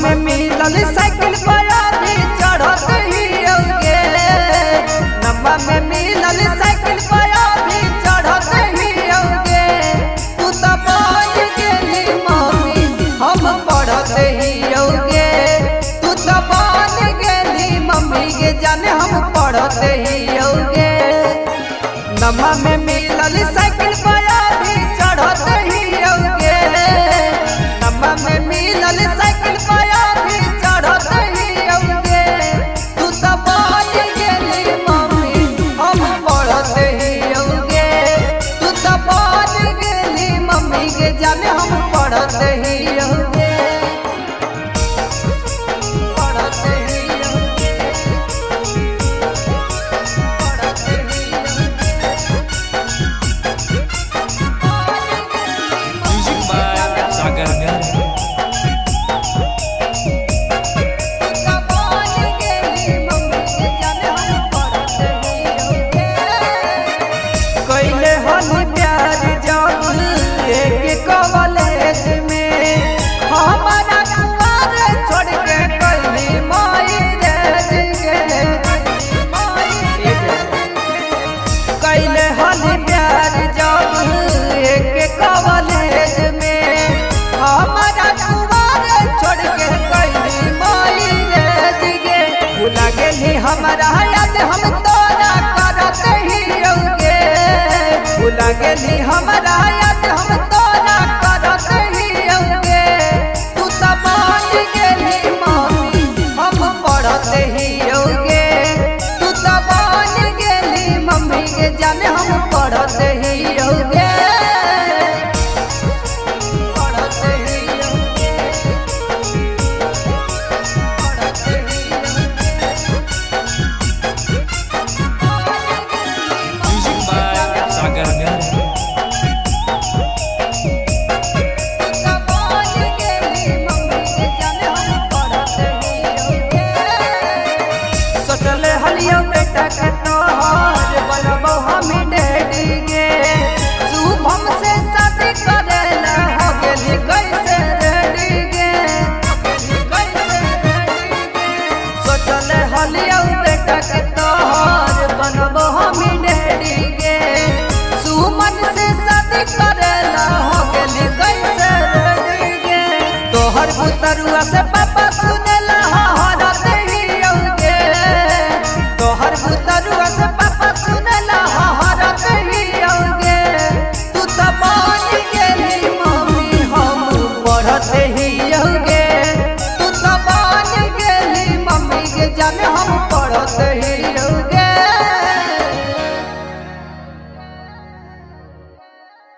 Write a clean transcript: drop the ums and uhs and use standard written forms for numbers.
में मिलल साइकिल पर आधी चढ़त ही औगे नमा में मिलल साइकिल पर आधी चढ़त ही औगे तू तो बन गेली मम्मी हम पढ़त ही औगे तू तो बन गेली मम्मी के जाने हम पढ़त ही औगे नमा में मिलल साइकिल पर आधी चढ़त ही औगे नमा में मिलल साइकिल पर आधी चढ़त ही औगे तू तो बन गेली मम्मी हम पढ़त ही औगे तू तो बन गेली मम्मी के जाने हम पढ़त ही औगे पढ़त ही औगे पढ़त ही म्यूजिक बाय सागर घर। कैले होली प्यार जान एक कॉलेज में हमारा कुआर छोड़ के कैली माई रेज गे कैले होली प्यार जान एक कॉलेज में हमारा कुआर छोड़ के कैली माई रेज गे भुला गेली हमारा याद हम तोरा करत ही औगे भुला गेली हमारा याद हम तोरा करत ही औगे तू तो बन गेली मम्मी हम पढ़त ही औगे तू तो बन गेली मम्मी के जाने हम पढ़त ही औगे पढ़त ही औगे पढ़त ही म्यूजिक बाय सागर घर। सोचले हलियो बेटा के तोहर बनबो हमी डैडी गे शुभम से शादी करेला हो गेली कैसे रेडी गे सोचले हलियो बेटा के तोहर बनबो हमी डैडी गे सुमन से शादी करेला हो गेली कैसे रेडी गे तोहर पुतरुआ से पापा सुनेला हरत ही औगे तोहर पुतरुआ से पापा सुनेला हरत ही औगे तू तो बन गेली मम्मी हम पढ़त ही औगे तू तो बन गेली मम्मी के जाने हम पढ़त ही